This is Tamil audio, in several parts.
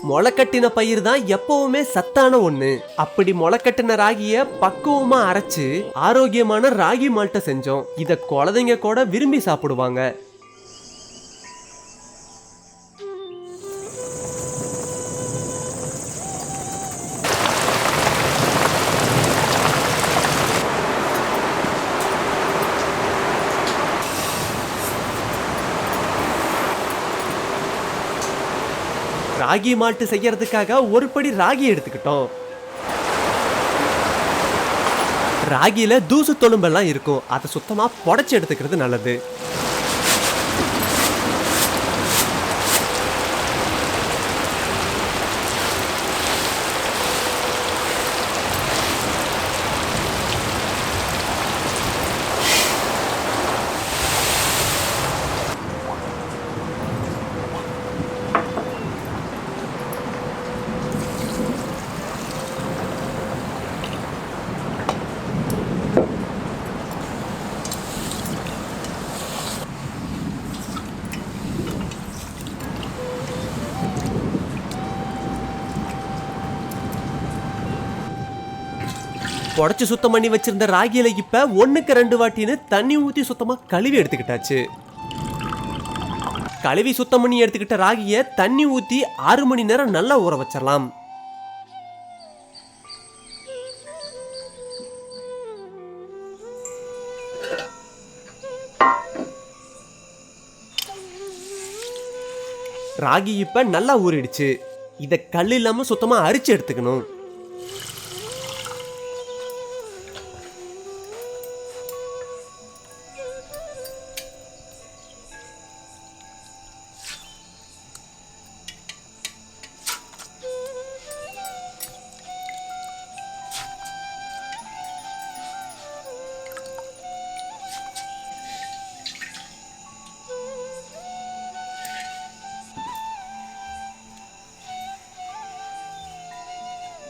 முளைக்கட்டின பயிர் தான் எப்பவுமே சத்தான ஒண்ணு. அப்படி முளைக்கட்டின ராகிய பக்குவமா அரைச்சு ஆரோக்கியமான ராகி மால்ட்ட செஞ்சோம். இத குழந்தைங்க கூட விரும்பி சாப்பிடுவாங்க. ராகி மால்ட் செய்யறதுக்காக ஒரு படி ராகி எடுத்துக்கிட்டோம். ராகியில தூசு தொழும்பெல்லாம் இருக்கும், அதை சுத்தமா புடைச்சு எடுத்துக்கிறது நல்லது. புடைச்சு சுத்தம் பண்ணி வச்சிருந்த ராகியில இப்ப 1க்கு 2 வாட்டின்னு தண்ணி ஊத்தி சுத்தமா கழுவி எடுத்துக்கிட்டாச்சு. கழுவி சுத்தம் பண்ணி எடுத்துக்கிட்ட ராகிய தண்ணி ஊத்தி 6 மணி நேரம் நல்லா ஊற வச்சிடலாம். ராகி இப்ப நல்லா ஊறிடுச்சு. இத கல் இல்லாம சுத்தமா அரிச்சு எடுத்துக்கணும்.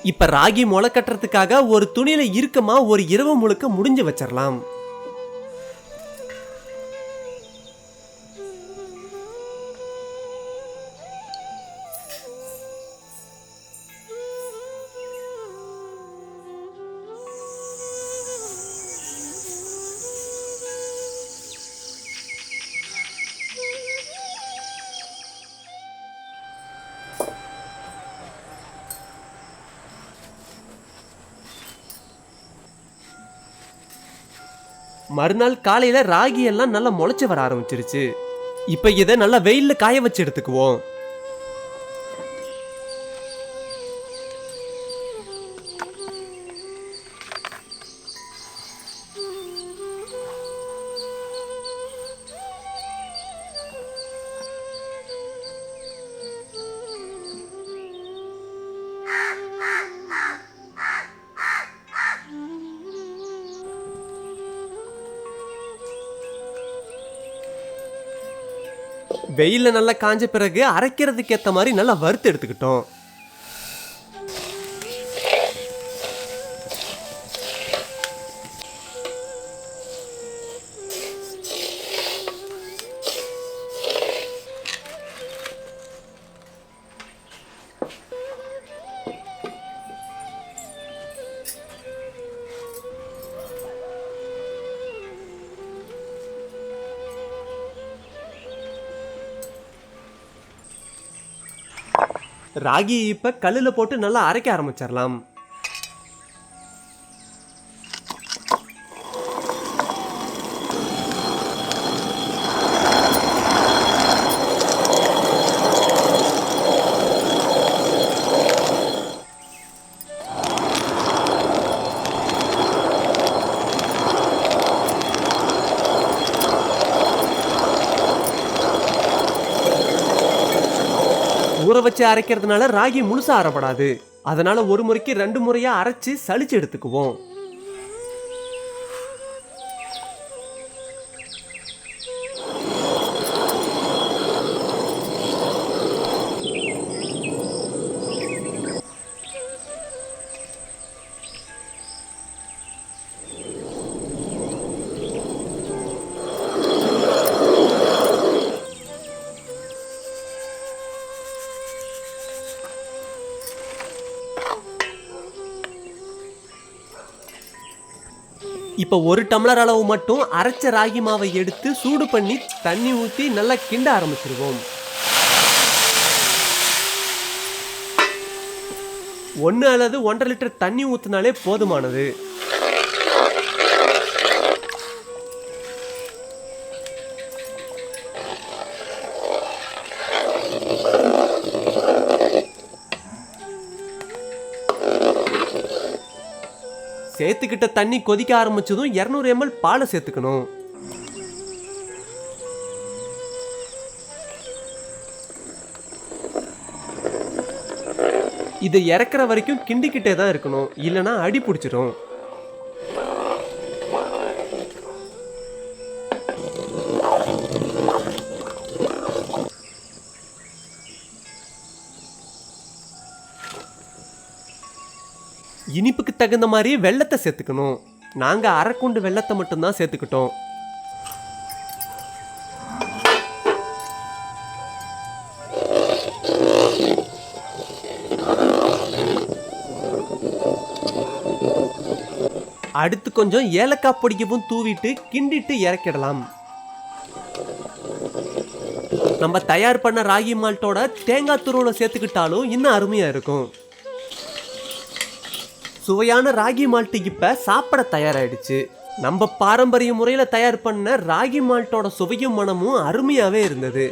இப்ப ராகி முளை கட்டுறதுக்காக ஒரு துணியில இறுக்கமா ஒரு இரவு முழுக்க முடிஞ்சு வச்சிடலாம். மறுநாள் காலையில ராகி எல்லாம் நல்லா முளைச்சு வர ஆரம்பிச்சிருச்சு. இப்ப இதை நல்லா வெயில்ல காய வச்சு எடுத்துக்குவோம். வெயில்ல நல்லா காஞ்ச பிறகு அரைக்கிறதுக்கு ஏத்த மாதிரி நல்லா வறுத்து எடுத்துக்கிட்டோம். ராகி இப்ப கல்லுல போட்டு நல்லா அரைக்க ஆரம்பிச்சிடலாம். ஊற வச்சு அரைக்கிறதுனால ராகி முழுசா அரைப்படாது. அதனால ஒரு முறைக்கு 2 முறையா அரைச்சு சலிச்சு எடுத்துக்குவோம். இப்போ ஒரு டம்ளர் அளவு மட்டும் அரைச்ச ராகி மாவை எடுத்து சூடு பண்ணி தண்ணி ஊற்றி நல்லா கிண்ட ஆரம்பிச்சிருவோம். 1 அல்லது 1.5 லிட்டர் தண்ணி ஊற்றினாலே போதுமானது. சேர்த்துக்கிட்ட தண்ணி கொதிக்க ஆரம்பிச்சதும் 200 ml பாலை சேர்த்துக்கணும். இதை இறக்குற வரைக்கும் கிண்டிக்கிட்டே தான் இருக்கணும், இல்லைன்னா அடி பிடிச்சிரும். இனிப்புக்கு தகுந்த மாதிரி வெல்லத்தை சேர்த்துக்கணும். நாங்க அரை குண்டு வெல்லத்தை மட்டும்தான் சேர்த்துக்கிட்டோம். அடுத்து கொஞ்சம் ஏலக்காய் பொடிக்கவும் தூவிட்டு கிண்டிட்டு இறக்கிடலாம். நம்ம தயார் பண்ண ராகி மால்ட்டோட தேங்காய் துருவலை சேர்த்துக்கிட்டாலும் இன்னும் அருமையா இருக்கும். சுவையான ராகி மால்ட் இப்ப சாப்பிட தயாராயிடுச்சு. நம்ம பாரம்பரிய முறையில தயார் பண்ண ராகி மால்ட்டோட சுவையும் மனமும் அருமையாவே இருந்தது.